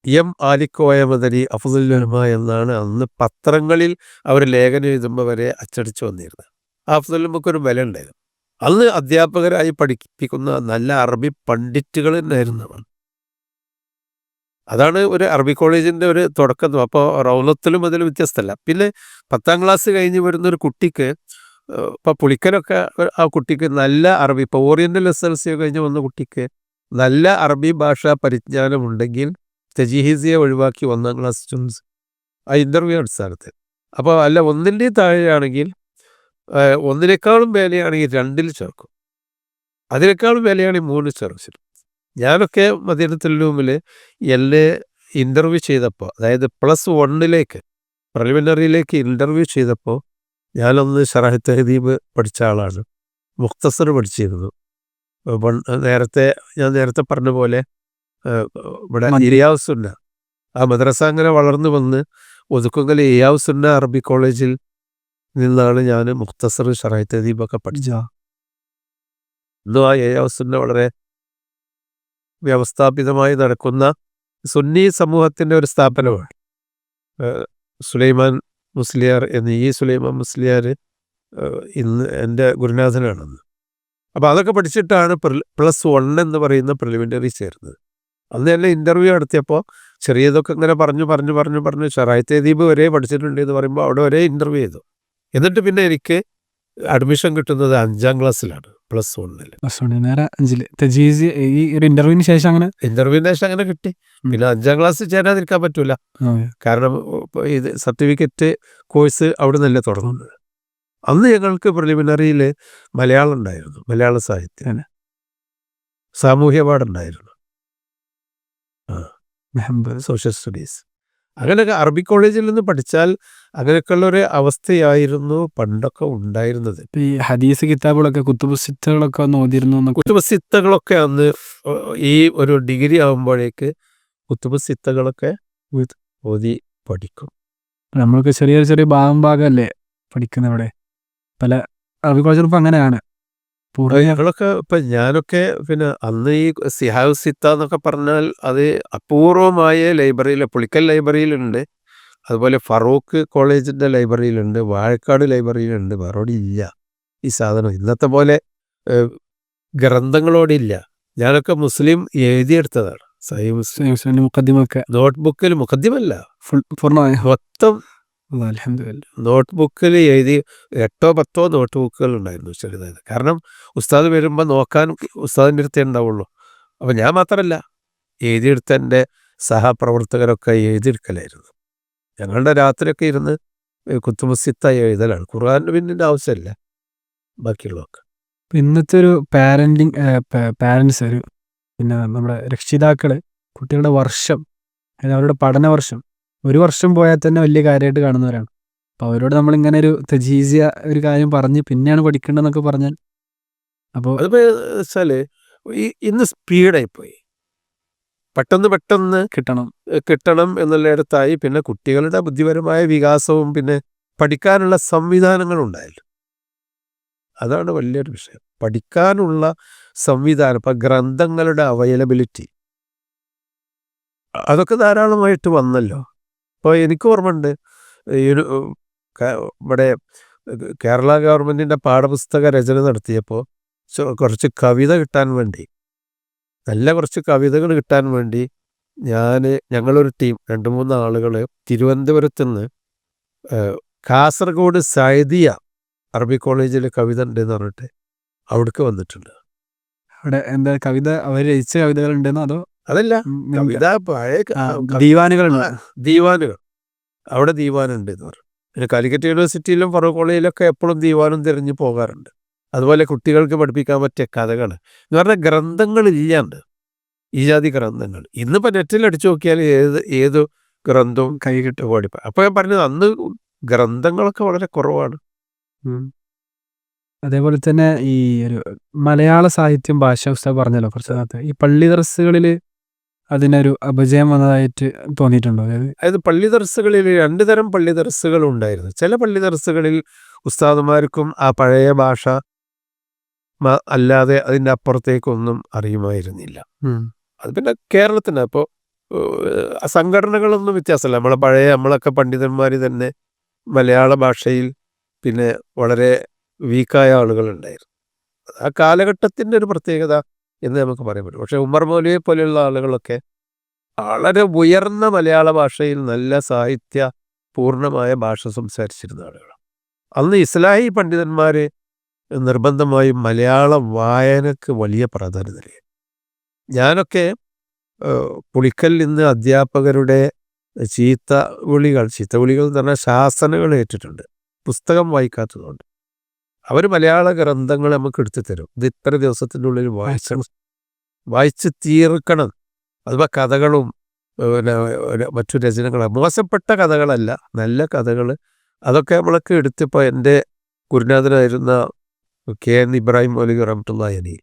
M ആലിക്കോയ മദനി അഫ്ദലുൽ ഉലമ എന്നാണ് അന്ന് പത്രങ്ങളിൽ അവർ ലേഖനം എഴുതുമ്പോൾ വരെ അച്ചടിച്ചു വന്നിരുന്നത്. ആ അഫ്ദലുൽ ഉലമക്ക് ഒരു വില ഉണ്ടായിരുന്നു. അന്ന് അധ്യാപകരായി പഠിപ്പിക്കുന്ന നല്ല അറബി പണ്ഡിറ്റുകൾ തന്നെയായിരുന്നു. അതാണ് ഒരു അറബി കോളേജിൻ്റെ ഒരു തുടക്കം. അപ്പോൾ റൗലത്തിലും അതിൽ വ്യത്യസ്തമല്ല. പിന്നെ 10ാം ക്ലാസ് കഴിഞ്ഞ് വരുന്നൊരു കുട്ടിക്ക്, ഇപ്പോൾ പുളിക്കലൊക്കെ ആ കുട്ടിക്ക് നല്ല അറബി, ഇപ്പോൾ ഓറിയൻ്റൽ SLC കഴിഞ്ഞ് വന്ന കുട്ടിക്ക് നല്ല അറബി ഭാഷാ പരിജ്ഞാനമുണ്ടെങ്കിൽ തെജ്ഹീസിയ ഒഴിവാക്കി 1ാം ക്ലാസ് ആ ഇൻ്റർവ്യൂ അടിസ്ഥാനത്തിൽ. അപ്പോൾ അല്ല 1ൻ്റെ താഴെയാണെങ്കിൽ 1-നേക്കാളും വിലയാണെങ്കിൽ 2ൽ ചേർക്കും, അതിനേക്കാളും വിലയാണെങ്കിൽ 3 ചേർക്കും. ഞാനൊക്കെ മദീനത്തുൽ ഉലൂമിൽ ഇൻ്റർവ്യൂ ചെയ്തപ്പോൾ, അതായത് +1ലേക്ക് പ്രിലിമിനറിയിലേക്ക് ഇൻ്റർവ്യൂ ചെയ്തപ്പോൾ ഞാനൊന്ന് ശറഹ് തഹ്ദീബ് പഠിച്ച ആളാണ്, മുഖ്തസർ പഠിച്ചിരുന്നു. ഞാൻ നേരത്തെ പറഞ്ഞ പോലെ ഇവിടെ ഇയാസുന്ന ആ മദ്രസ അങ്ങനെ വളർന്നു വന്ന് ഒതുക്കുങ്കൽ ഇയാസുന്ന അറബി കോളേജിൽ നിന്നാണ് ഞാൻ മുഖ്തസർ, ശറഹ് തഹ്ദീബൊക്കെ പഠിച്ചത്. ഇന്നും ആ ഇയാസുന്ന വളരെ വ്യവസ്ഥാപിതമായി നടക്കുന്ന സുന്നി സമൂഹത്തിൻ്റെ ഒരു സ്ഥാപനമാണ്. സുലൈമാൻ മുസ്ലിയാർ സുലൈമാൻ മുസ്ലിയാർ ഇന്ന് എൻ്റെ ഗുരുനാഥനാണെന്ന്. അപ്പോൾ അതൊക്കെ പഠിച്ചിട്ടാണ് +1 എന്ന് പറയുന്ന പ്രിലിമിനറി ചേർന്നത്. അന്ന് തന്നെ ഇൻ്റർവ്യൂ നടത്തിയപ്പോൾ ചെറിയതൊക്കെ ഇങ്ങനെ പറഞ്ഞു ശറഹ് തഹ്ദീബ് വരെ പഠിച്ചിട്ടുണ്ട് എന്ന് പറയുമ്പോൾ അവിടെ വരെ ഇൻ്റർവ്യൂ ചെയ്തു. എന്നിട്ട് പിന്നെ എനിക്ക് അഡ്മിഷൻ കിട്ടുന്നത് 5ാം ക്ലാസ്സിലാണ്, +1. നേരെ 5ൽ ഈ ഒരു ഇൻ്റർവ്യൂവിന് ശേഷം അങ്ങനെ കിട്ടി. പിന്നെ 5ാം ക്ലാസ് ചേരാതിരിക്കാൻ പറ്റൂല, കാരണം ഇത് സർട്ടിഫിക്കറ്റ് കോഴ്സ് അവിടെ നിന്നല്ലേ തുടങ്ങുന്നത്. അന്ന് ഞങ്ങൾക്ക് പ്രിലിമിനറിയിൽ മലയാളം ഉണ്ടായിരുന്നു, മലയാള സാഹിത്യം. സാമൂഹ്യ പാഠമുണ്ടായിരുന്നു, മെഹബൂബ്. Social studies. അങ്ങനെയൊക്കെ അറബി കോളേജിൽ നിന്ന് പഠിച്ചാൽ അങ്ങനെയൊക്കെയുള്ളൊരു അവസ്ഥയായിരുന്നു പണ്ടൊക്കെ ഉണ്ടായിരുന്നത്. ഇപ്പൊ ഈ ഹദീസ് കിതാബുകളൊക്കെ കുത്തുബ് സിത്തകളൊക്കെ ഒന്ന് ഓതിയിരുന്നു എന്നൊക്കെ. കുത്തുബ് സിത്തകളൊക്കെ അന്ന് ഈ ഒരു ഡിഗ്രി ആകുമ്പോഴേക്ക് കുത്തുബ് സിത്തകളൊക്കെ ഓതി പഠിക്കും. നമ്മൾക്ക് ചെറിയ ചെറിയ ഭാഗമല്ലേ പഠിക്കുന്നത് ഇവിടെ. പല അറബി കോളേജിലും ഇപ്പൊ അങ്ങനെയാണ്. ഞങ്ങളൊക്കെ ഇപ്പം ഞാനൊക്കെ പിന്നെ അന്ന് ഈ സിഹാവ് സിത്ത എന്നൊക്കെ പറഞ്ഞാൽ അത് അപൂർവമായ ലൈബ്രറിയിൽ, പുളിക്കൽ ലൈബ്രറിയിലുണ്ട്, അതുപോലെ ഫറൂഖ് കോളേജിൻ്റെ ലൈബ്രറിയിലുണ്ട്, വാഴക്കാട് ലൈബ്രറിയിലുണ്ട്. വേറോടെ ഇല്ല ഈ സാധനം. ഇന്നത്തെ പോലെ ഗ്രന്ഥങ്ങളോടില്ല. ഞാനൊക്കെ മുസ്ലിം എഴുതിയെടുത്തതാണ്. സഹീഹ് മുസ്ലിം മുഖദ്ദിമൊക്കെ നോട്ട്ബുക്കിൽ, മുഖദ്ദിമല്ല, പൂർണ്ണമായി മൊത്തം അൽഹംദുലില്ലാ. നോട്ട്ബുക്കിൽ എഴുതി 8 or 10 നോട്ട്ബുക്കുകൾ ഉണ്ടായിരുന്നു ചെറുതായത്. കാരണം ഉസ്താദ് വരുമ്പോൾ നോക്കാൻ ഉസ്താദിൻ്റെ അടുത്തേ ഉണ്ടാവുള്ളൂ. അപ്പം ഞാൻ മാത്രമല്ല, എഴുതിയെടുത്ത എൻ്റെ സഹപ്രവർത്തകരൊക്കെ എഴുതിയെടുക്കലായിരുന്നു. ഞങ്ങളുടെ രാത്രിയൊക്കെ ഇരുന്ന് കുത്തുബ് സിത്ത എഴുതലാണ്. ഖുർആൻ പിന്നെ ആവശ്യമില്ല, ബാക്കിയുള്ളതൊക്കെ. ഇന്നത്തെ ഒരു പാരൻസ് ഒരു പിന്നെ നമ്മുടെ രക്ഷിതാക്കള് കുട്ടികളുടെ വർഷം, അവരുടെ പഠന വർഷം ഒരു വർഷം പോയാൽ തന്നെ വലിയ കാര്യമായിട്ട് കാണുന്നവരാണ്. അപ്പോൾ അവരോട് നമ്മളിങ്ങനെ ഒരു തജീസിയ ഒരു കാര്യം പറഞ്ഞ് പിന്നെയാണ് പഠിക്കേണ്ടതെന്നൊക്കെ പറഞ്ഞാൽ, അപ്പോൾ അതിപ്പോൾ വെച്ചാൽ ഇന്ന് സ്പീഡായിപ്പോയി, പെട്ടെന്ന് കിട്ടണം എന്നുള്ളിടത്തായി. പിന്നെ കുട്ടികളുടെ ബുദ്ധിപരമായ വികാസവും പിന്നെ പഠിക്കാനുള്ള സംവിധാനങ്ങളുണ്ടായല്ലോ, അതാണ് വലിയൊരു വിഷയം. പഠിക്കാനുള്ള സംവിധാനം, ഇപ്പം ഗ്രന്ഥങ്ങളുടെ അവൈലബിലിറ്റി അതൊക്കെ ധാരാളമായിട്ട് വന്നല്ലോ. ഇപ്പോൾ എനിക്ക് ഓർമ്മയുണ്ട്, ഇവിടെ കേരള ഗവൺമെൻറ്റിൻ്റെ പാഠപുസ്തക രചന നടത്തിയപ്പോൾ കുറച്ച് കവിത കിട്ടാൻ വേണ്ടി, നല്ല കുറച്ച് കവിതകൾ കിട്ടാൻ വേണ്ടി ഞങ്ങളൊരു ടീം 2-3 ആളുകൾ തിരുവനന്തപുരത്ത് നിന്ന് കാസർഗോഡ് സൈദിയ അറബി കോളേജിൽ കവിത ഉണ്ടെന്ന് പറഞ്ഞിട്ട് അവിടേക്ക് വന്നിട്ടുണ്ട്. അവിടെ എന്താ കവിത അവർ രചിച്ച കവിതകൾ ഉണ്ടെന്നോ അതോ അതല്ല, കവിത പഴയ ദീവാനുകൾ അവിടെ ദീവാനുണ്ട് എന്ന് പറഞ്ഞു. പിന്നെ കാലിക്കറ്റ് യൂണിവേഴ്സിറ്റിയിലും ഫറൂഖ് കോളേജിലൊക്കെ എപ്പോഴും ദീവാനും തിരഞ്ഞു പോകാറുണ്ട്. അതുപോലെ കുട്ടികൾക്ക് പഠിപ്പിക്കാൻ പറ്റിയ കഥകൾ എന്ന് പറഞ്ഞാൽ ഗ്രന്ഥങ്ങളില്ലാണ്ട്, ഈ ജാതി ഗ്രന്ഥങ്ങൾ. ഇന്നിപ്പോൾ നെറ്റിൽ അടിച്ചു നോക്കിയാൽ ഏത് ഗ്രന്ഥവും കൈ കിട്ടും പഠിപ്പാം. അപ്പോൾ ഞാൻ പറഞ്ഞത് അന്ന് ഗ്രന്ഥങ്ങളൊക്കെ വളരെ കുറവാണ്. അതേപോലെ തന്നെ ഈ ഒരു മലയാള സാഹിത്യം ഭാഷ ഉസ്താദ് പറഞ്ഞല്ലോ കുറച്ച് നേരത്തെ, ഈ പള്ളി ദർസുകളിൽ അതിനൊരു അപജയം വന്നതായിട്ട് തോന്നിയിട്ടുണ്ടോ? അതായത് പള്ളി ദർസുകളിൽ 2 തരം പള്ളി ദർസുകൾ ഉണ്ടായിരുന്നു. ചില പള്ളി ദർസുകളിൽ ഉസ്താദുമാർക്കും ആ പഴയ ഭാഷ അല്ലാതെ അതിൻ്റെ അപ്പുറത്തേക്കൊന്നും അറിയുമായിരുന്നില്ല. അത് പിന്നെ കേരളത്തിന് അപ്പോൾ സംഘടനകളൊന്നും വ്യത്യാസമല്ല. നമ്മളൊക്കെ പണ്ഡിതന്മാർ തന്നെ മലയാള ഭാഷയിൽ പിന്നെ വളരെ വീക്കായ ആളുകളുണ്ടായിരുന്നു. ആ കാലഘട്ടത്തിൻ്റെ ഒരു പ്രത്യേകത എന്ന് നമുക്ക് പറയാൻ പറ്റും. പക്ഷേ ഉമർ മൗലവിയെ പോലെയുള്ള ആളുകളൊക്കെ വളരെ ഉയർന്ന മലയാള ഭാഷയിൽ നല്ല സാഹിത്യ പൂർണ്ണമായ ഭാഷ സംസാരിച്ചിരുന്ന ആളുകളാണ്. അന്ന് ഇസ്ലാഹി പണ്ഡിതന്മാർ നിർബന്ധമായും മലയാള വായനക്ക് വലിയ പ്രാധാന്യം നൽകി. ഞാനൊക്കെ പുളിക്കൽ നിന്ന് അധ്യാപകരുടെ ചീത്ത വിളികൾ എന്ന് പറഞ്ഞാൽ ശാസനകൾ ഏറ്റിട്ടുണ്ട്, പുസ്തകം വായിക്കാത്തതുകൊണ്ട്. അവർ മലയാള ഗ്രന്ഥങ്ങൾ നമുക്ക് എടുത്തു തരും, ഇത് ഇത്ര ദിവസത്തിൻ്റെ ഉള്ളിൽ വായിച്ച് തീർക്കണം. അതുപോലെ കഥകളും പിന്നെ മറ്റു രചനകളും, മോശപ്പെട്ട കഥകളല്ല, നല്ല കഥകൾ, അതൊക്കെ നമ്മളൊക്കെ എടുത്തിപ്പോൾ എൻ്റെ ഗുരുനാഥനായിരുന്ന KN ഇബ്രാഹിം മൗലവി റഹ്മത്തുള്ളാഹി അലൈഹി,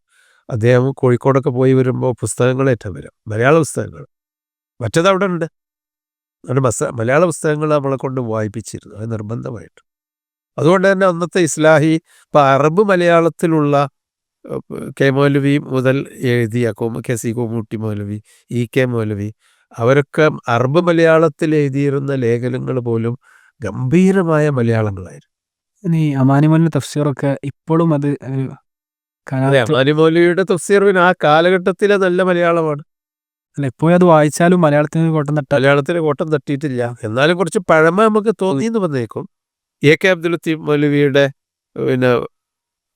അദ്ദേഹം കോഴിക്കോടൊക്കെ പോയി വരുമ്പോൾ പുസ്തകങ്ങളേറ്റം വരും, മലയാള പുസ്തകങ്ങൾ. മറ്റത് അവിടെ ഉണ്ട്, അതുകൊണ്ട് മലയാള പുസ്തകങ്ങൾ നമ്മളെ കൊണ്ട് വായിപ്പിച്ചിരുന്നു, അത് നിർബന്ധമായിട്ട്. അതുകൊണ്ട് തന്നെ അന്നത്തെ ഇസ്ലാഹി ഇപ്പം അറബ് മലയാളത്തിലുള്ള K മൗലവി മുതൽ എഴുതിയ KC കോമൂട്ടി മൗലവി, EK മൗലവി, അവരൊക്കെ അറബ് മലയാളത്തിൽ എഴുതിയിരുന്ന ലേഖനങ്ങൾ പോലും ഗംഭീരമായ മലയാളങ്ങളായിരുന്നു. ഇനി അമാനി മൗലവിയുടെ തഫ്സീറൊക്കെ ഇപ്പോഴും അത് അമാനി മൗലവിയുടെ തഫ്സീർ ആ കാലഘട്ടത്തിലെ നല്ല മലയാളമാണ്. അല്ല, എപ്പോഴും അത് വായിച്ചാലും മലയാളത്തിന് കോട്ടം തട്ടിയിട്ടില്ല. എന്നാലും കുറച്ച് പഴമ നമുക്ക് തോന്നിയെന്ന് വന്നേക്കും. AK അബ്ദുൽ ലത്തീഫ് മൗലവിയുടെ പിന്നെ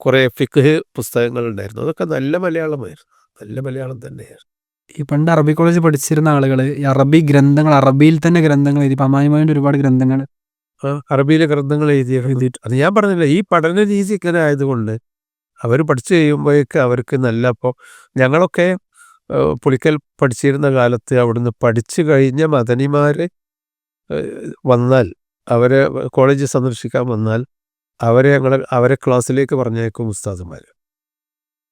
കുറേ ഫിഖ് പുസ്തകങ്ങൾ ഉണ്ടായിരുന്നു, അതൊക്കെ നല്ല മലയാളമായിരുന്നു, നല്ല മലയാളം തന്നെയായിരുന്നു. ഈ പണ്ട് അറബി കോളേജ് പഠിച്ചിരുന്ന ആളുകൾ ഈ അറബി ഗ്രന്ഥങ്ങൾ, അറബിയിൽ തന്നെ ഗ്രന്ഥങ്ങൾ എഴുതി, അമാനി മൗലവിയുടെ ഒരുപാട് ഗ്രന്ഥങ്ങൾ അറബിയിലെ ഗ്രന്ഥങ്ങൾ എഴുതിയിട്ട്, അത് ഞാൻ പറഞ്ഞില്ല, ഈ പഠന രീതി ഇങ്ങനെ ആയതുകൊണ്ട് അവർ പഠിച്ചു കഴിയുമ്പോഴേക്ക് അവർക്ക് നല്ല ഇപ്പോൾ ഞങ്ങളൊക്കെ പുളിക്കൽ പഠിച്ചിരുന്ന കാലത്ത് അവിടുന്ന് പഠിച്ചു കഴിഞ്ഞ മദനിമാർ വന്നാൽ അവരെ കോളേജ് സന്ദർശിക്കാൻ വന്നാൽ അവരെ ക്ലാസ്സിലേക്ക് പറഞ്ഞേക്കും ഉസ്താദുമാർ.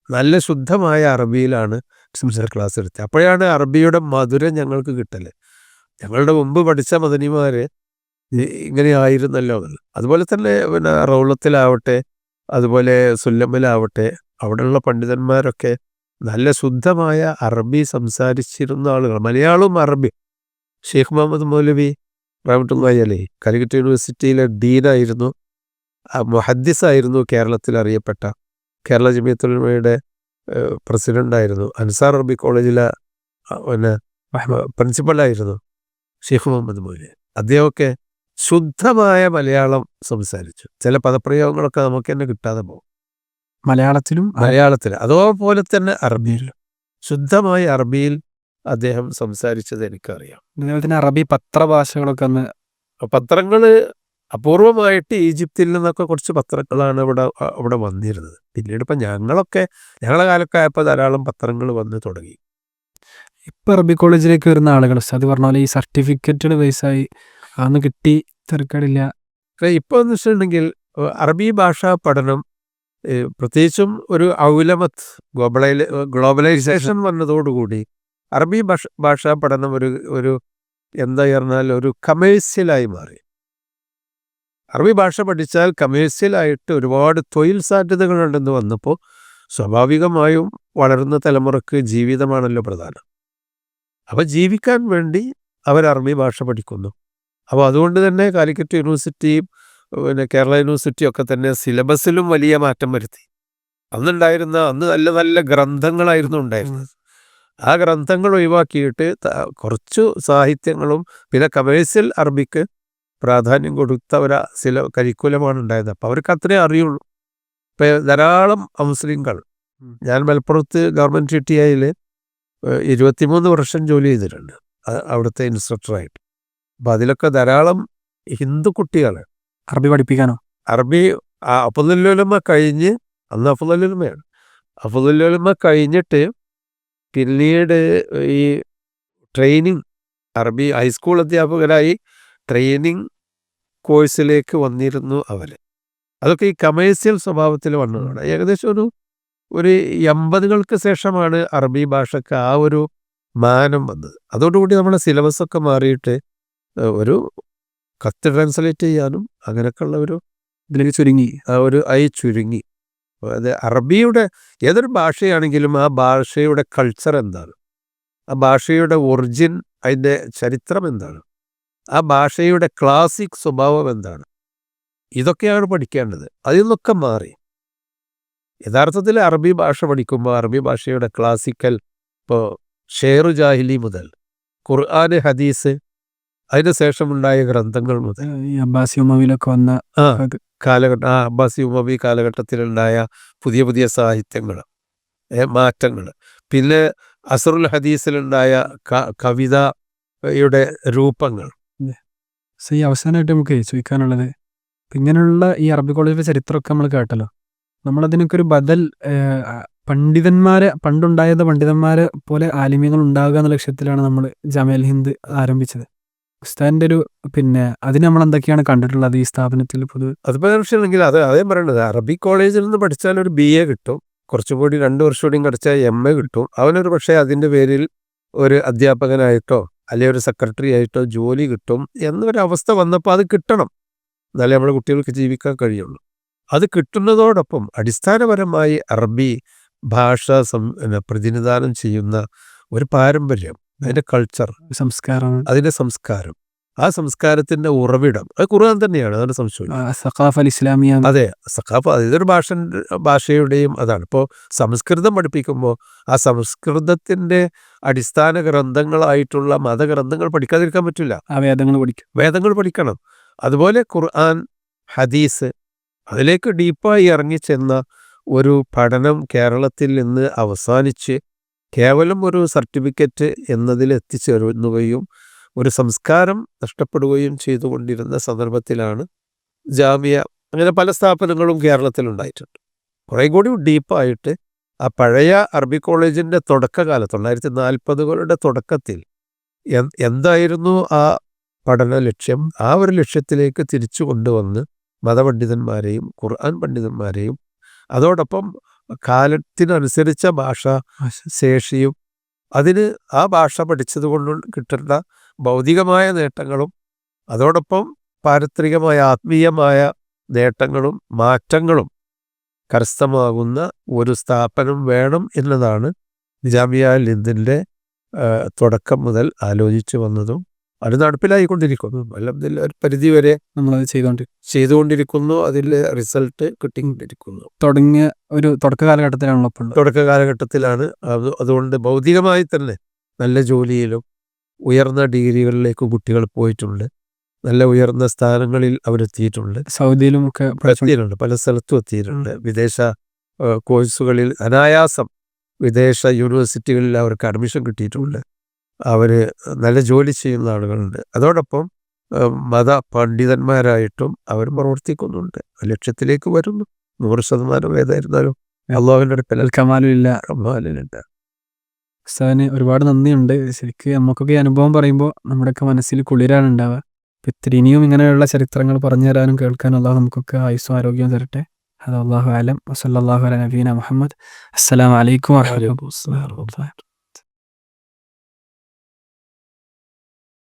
നല്ല ശുദ്ധമായ അറബിയിലാണ് ക്ലാസ് എടുത്തത്. അപ്പോഴാണ് അറബിയുടെ മധുരം ഞങ്ങൾക്ക് കിട്ടല്. ഞങ്ങളുടെ മുമ്പ് പഠിച്ച മദനിമാർ ഇങ്ങനെ ആയിരുന്നല്ലോ എന്നുള്ളത്. അതുപോലെ തന്നെ പിന്നെ റൗളത്തിലാവട്ടെ, അതുപോലെ സുല്ലമ്മിലാവട്ടെ, അവിടെയുള്ള പണ്ഡിതന്മാരൊക്കെ നല്ല ശുദ്ധമായ അറബി സംസാരിച്ചിരുന്ന ആളുകൾ. മലയാളവും അറബി. ഷെയ്ഖ് മുഹമ്മദ് മൗലവി റഹ്മത്തുള്ളാഹി അലൈഹി കാലിക്കറ്റ് യൂണിവേഴ്സിറ്റിയിലെ ഡീനായിരുന്നു, മുഹദ്ദിസായിരുന്നു, കേരളത്തിൽ അറിയപ്പെട്ട കേരള ജമിയത്തുൽ ഉലമയുടെ പ്രസിഡൻ്റായിരുന്നു, അൻസാർ അറബി കോളേജിലെ പിന്നെ പ്രിൻസിപ്പളായിരുന്നു ഷെയ്ഖ് മുഹമ്മദ് മൗലവി. അദ്ദേഹമൊക്കെ ശുദ്ധമായ മലയാളം സംസാരിച്ചു. ചില പദപ്രയോഗങ്ങളൊക്കെ നമുക്ക് തന്നെ കിട്ടാതെ പോകും മലയാളത്തിൽ. അതുപോലെ തന്നെ അറബിയിലും ശുദ്ധമായ അറബിയിൽ അദ്ദേഹം സംസാരിച്ചത് എനിക്കറിയാം. അതുപോലെ തന്നെ അറബി പത്രഭാഷകളൊക്കെ പത്രങ്ങൾ അപൂർവമായിട്ട് ഈജിപ്തിൽ നിന്നൊക്കെ കുറച്ച് പത്രങ്ങളാണ് ഇവിടെ വന്നിരുന്നത്. പിന്നീട് ഇപ്പം ഞങ്ങളെ കാലമൊക്കെ ആയപ്പോൾ ധാരാളം പത്രങ്ങൾ വന്ന് തുടങ്ങി. ഇപ്പം അറബി കോളേജിലേക്ക് വരുന്ന ആളുകൾ അത് പറഞ്ഞ പോലെ ഈ സർട്ടിഫിക്കറ്റുകൾ ബേസായി അതൊന്നും കിട്ടി തിരക്കാടില്ല. ഇപ്പോൾ എന്ന് വെച്ചിട്ടുണ്ടെങ്കിൽ അറബി ഭാഷാ പഠനം പ്രത്യേകിച്ചും ഒരു ഔലമത്ത് ഗ്ലോബലൈസേഷൻ വന്നതോടുകൂടി അറബി ഭാഷാ പഠനം ഒരു എന്താ പറഞ്ഞാൽ ഒരു കമേഴ്സ്യലായി മാറി. അറബി ഭാഷ പഠിച്ചാൽ കമേഴ്സ്യലായിട്ട് ഒരുപാട് തൊഴിൽ സാധ്യതകളുണ്ടെന്ന് വന്നപ്പോൾ സ്വാഭാവികമായും വളരുന്ന തലമുറക്ക് ജീവിതമാണല്ലോ പ്രധാനം. അപ്പോൾ ജീവിക്കാൻ വേണ്ടി അവർ അറബി ഭാഷ പഠിക്കുന്നു. അപ്പോൾ അതുകൊണ്ട് തന്നെ കാലിക്കറ്റ് യൂണിവേഴ്സിറ്റിയും പിന്നെ കേരള യൂണിവേഴ്സിറ്റിയും ഒക്കെ തന്നെ സിലബസിലും വലിയ മാറ്റം വരുത്തി. അന്ന് നല്ല നല്ല ഗ്രന്ഥങ്ങളായിരുന്നു ഉണ്ടായിരുന്നത്. ആ ഗ്രന്ഥങ്ങൾ ഒഴിവാക്കിയിട്ട് കുറച്ചു സാഹിത്യങ്ങളും പിന്നെ കമേഴ്സ്യൽ അറബിക്ക് പ്രാധാന്യം കൊടുത്ത കരിക്കുലമാണ് ഉണ്ടായത്. അപ്പോൾ അവർക്ക് അത്രേ അറിയുള്ളൂ. ഇപ്പം ധാരാളം മുസ്ലിങ്ങൾ, ഞാൻ മലപ്പുറത്ത് ഗവൺമെൻറ് TTIയിൽ 23 വർഷം ജോലി ചെയ്തിട്ടുണ്ട് അവിടുത്തെ ഇൻസ്ട്രക്ടറായിട്ട്. അപ്പം അതിലൊക്കെ ധാരാളം ഹിന്ദു കുട്ടികൾ അറബി പഠിപ്പിക്കാനോ അറബി അഫ്ളുൽ ഉലമ കഴിഞ്ഞ്, അന്ന് അഫ്ളുൽ ഉലമയാണ്, അഫ്ളുൽ ഉലമ കഴിഞ്ഞിട്ട് പിന്നീട് ഈ ട്രെയിനിങ് അറബി ഹൈസ്കൂൾ അധ്യാപകരായി ട്രെയിനിങ് കോഴ്സിലേക്ക് വന്നിരുന്നു അവർ. അതൊക്കെ ഈ കമേഴ്സ്യൽ സ്വഭാവത്തിൽ വന്നതാണ്. ഏകദേശം ഒരു 80-കൾക്ക് ശേഷമാണ് അറബി ഭാഷയ്ക്ക് ആ ഒരു മാനം വന്നത്. അതോടുകൂടി നമ്മുടെ സിലബസൊക്കെ മാറിയിട്ട് ഒരു കത്ത് ട്രാൻസ്ലേറ്റ് ചെയ്യാനും അങ്ങനെയൊക്കെയുള്ള ഇതിലേക്ക് ചുരുങ്ങി. അത് അറബിയുടെ ഏതൊരു ഭാഷയാണെങ്കിലും ആ ഭാഷയുടെ കൾച്ചർ എന്താണ്, ആ ഭാഷയുടെ ഒറിജിൻ, അതിൻ്റെ ചരിത്രം എന്താണ്, ആ ഭാഷയുടെ ക്ലാസിക് സ്വഭാവം എന്താണ്, ഇതൊക്കെയാണ് പഠിക്കേണ്ടത്. അതിൽ നിന്നൊക്കെ മാറി യഥാർത്ഥത്തിൽ അറബി ഭാഷ പഠിക്കുമ്പോൾ അറബി ഭാഷയുടെ ക്ലാസിക്കൽ, ഇപ്പോൾ ഷേറു ജാഹിലി മുതൽ ഖുർആന് ഹദീസ്, അതിന് ശേഷമുണ്ടായ ഗ്രന്ഥങ്ങൾ മുതൽ അബ്ബാസി ഉമവിയിലൊക്കെ വന്ന അബ്ബാസി ഉമവി കാലഘട്ടത്തിലുണ്ടായ പുതിയ സാഹിത്യങ്ങൾ, മാറ്റങ്ങൾ, പിന്നെ അസറുൽ ഹദീസിലുണ്ടായ കവിതയുടെ രൂപങ്ങൾ. ഈ അവസാനമായിട്ട് നമുക്ക് ചോദിക്കാനുള്ളത്, ഇങ്ങനെയുള്ള ഈ അറബി കോളേജിലെ ചരിത്രമൊക്കെ നമ്മൾ കേട്ടല്ലോ, നമ്മളതിനൊക്കെ ഒരു ബദൽ പണ്ടുണ്ടായ പണ്ഡിതന്മാരെ പോലെ ആലിമ്യങ്ങൾ ഉണ്ടാകുക എന്ന ലക്ഷ്യത്തിലാണ് നമ്മൾ ജാമിഅൽ ഹിന്ദ് ആരംഭിച്ചത്. ഉസ്താദിൻ്റെ അതിന് നമ്മൾ എന്തൊക്കെയാണ് കണ്ടിട്ടുള്ളത് ഈ സ്ഥാപനത്തിൽ പൊതുവെ? അതിപ്പോൾ ആണെങ്കിൽ അതേ പറയേണ്ടത്, അറബി കോളേജിൽ നിന്ന് പഠിച്ചാൽ ഒരു BA കിട്ടും, കുറച്ചുകൂടി 2 വർഷം കൂടിയും പഠിച്ചാൽ MA കിട്ടും. അവനൊരു പക്ഷേ അതിൻ്റെ പേരിൽ ഒരു അധ്യാപകനായിട്ടോ അല്ലെങ്കിൽ ഒരു സെക്രട്ടറി ആയിട്ടോ ജോലി കിട്ടും എന്നൊരവസ്ഥ വന്നപ്പോൾ അത് കിട്ടണം, എന്നാലേ നമ്മുടെ കുട്ടികൾക്ക് ജീവിക്കാൻ കഴിയുള്ളൂ. അത് കിട്ടുന്നതോടൊപ്പം അടിസ്ഥാനപരമായി അറബി ഭാഷ പ്രതിനിധാനം ചെയ്യുന്ന ഒരു പാരമ്പര്യം, അതിൻ്റെ കൾച്ചർ, അതിൻ്റെ സംസ്കാരം, ആ സംസ്കാരത്തിൻ്റെ ഉറവിടം അത് ഖുർആൻ തന്നെയാണ്. അതാണ് സംശയം. സഖാഫ അൽ ഇസ്ലാമിയ, അതെ, സഖാഫ ഇതൊരു ഭാഷയുടെയും അതാണ്. ഇപ്പോൾ സംസ്കൃതം പഠിപ്പിക്കുമ്പോൾ ആ സംസ്കൃതത്തിൻ്റെ അടിസ്ഥാന ഗ്രന്ഥങ്ങളായിട്ടുള്ള മതഗ്രന്ഥങ്ങൾ പഠിക്കാതിരിക്കാൻ പറ്റില്ല. ആ വേദങ്ങൾ പഠിക്കണം. അതുപോലെ ഖുർആൻ, ഹദീസ്, അതിലേക്ക് ഡീപ്പായി ഇറങ്ങിച്ചെന്ന ഒരു പഠനം കേരളത്തിൽ നിന്ന് അവസാനിച്ച് കേവലം ഒരു സർട്ടിഫിക്കറ്റ് എന്നതിൽ എത്തിച്ചേരുകയും ഒരു സംസ്കാരം നഷ്ടപ്പെടുകയും ചെയ്തുകൊണ്ടിരുന്ന സന്ദർഭത്തിലാണ് ജാമിയ, അങ്ങനെ പല സ്ഥാപനങ്ങളും കേരളത്തിലുണ്ടായിട്ടുണ്ട്. കുറേ കൂടി ഡീപ്പായിട്ട് ആ പഴയ അറബി കോളേജിൻ്റെ തുടക്കകാലത്ത് 1940കളുടെ തുടക്കത്തിൽ എന്തായിരുന്നു ആ പഠന ലക്ഷ്യം, ആ ഒരു ലക്ഷ്യത്തിലേക്ക് തിരിച്ചു കൊണ്ടുവന്ന് മതപണ്ഡിതന്മാരെയും ഖുർആൻ പണ്ഡിതന്മാരെയും അതോടൊപ്പം കാലത്തിനനുസരിച്ച ഭാഷാ ശേഷിയും അതിന് ആ ഭാഷ പഠിച്ചത് കൊണ്ട് കിട്ടുന്ന ഭൗതികമായ നേട്ടങ്ങളും അതോടൊപ്പം പാരത്രികമായ ആത്മീയമായ നേട്ടങ്ങളും മാറ്റങ്ങളും കരസ്ഥമാകുന്ന ഒരു സ്ഥാപനം വേണം എന്നതാണ് ജാമിയ അൽ ഹിന്ദിൻ്റെ തുടക്കം മുതൽ ആലോചിച്ചു വന്നതും അത് നടപ്പിലായിക്കൊണ്ടിരിക്കുന്നു. അൽഹംദുലില്ലാഹ് ഒരു പരിധിവരെ നമ്മളത് ചെയ്തുകൊണ്ടിരിക്കുന്നു. അതിൽ റിസൾട്ട് കിട്ടിക്കൊണ്ടിരിക്കുന്നു. തുടങ്ങിയ ഒരു തുടക്ക കാലഘട്ടത്തിലാണല്ലോ ഇപ്പോൾ ഉള്ളത്. തുടക്ക കാലഘട്ടത്തിലാണ്. അതുകൊണ്ട് ഭൗതികമായി തന്നെ നല്ല ജോലിയിലും ഉയർന്ന ഡിഗ്രികളിലേക്ക് കുട്ടികൾ പോയിട്ടുണ്ട്. നല്ല ഉയർന്ന സ്ഥാനങ്ങളിൽ അവരെത്തിയിട്ടുണ്ട്. സൗദിയിലും ഒക്കെ എത്തിയിട്ടുണ്ട്, പല സ്ഥലത്തും എത്തിയിട്ടുണ്ട്. വിദേശ കോഴ്സുകളിൽ അനായാസം വിദേശ യൂണിവേഴ്സിറ്റികളിൽ അവർക്ക് അഡ്മിഷൻ കിട്ടിയിട്ടുണ്ട്. അവർ നല്ല ജോലി ചെയ്യുന്ന ആളുകളുണ്ട്. അതോടൊപ്പം മത പണ്ഡിതന്മാരായിട്ടും അവർ പ്രവർത്തിക്കുന്നുണ്ട്. ലക്ഷ്യത്തിലേക്ക് വരുന്നു. 100% ഏതായിരുന്നാലും അള്ളാഹുവിൻ്റെ അടുക്കൽ കമാലില്ല. ഉസ്താദിന് ഒരുപാട് നന്ദിയുണ്ട്. ശരിക്കും നമുക്കൊക്കെ ഈ അനുഭവം പറയുമ്പോൾ നമ്മുടെയൊക്കെ മനസ്സിൽ കുളിരാണ് ഉണ്ടാവുക. ഇത്തിരി ഇനിയും ഇങ്ങനെയുള്ള ചരിത്രങ്ങൾ പറഞ്ഞു തരാനും കേൾക്കാനും അള്ളാഹു നമുക്കൊക്കെ ആയുസ്സും ആരോഗ്യവും തരട്ടെ. അത് അള്ളാഹു ആലം. വസല്ലല്ലാഹു അലാ നബീന മുഹമ്മദ്. അസ്സലാമു അലൈക്കും വറഹ്മത്തുള്ളാഹി.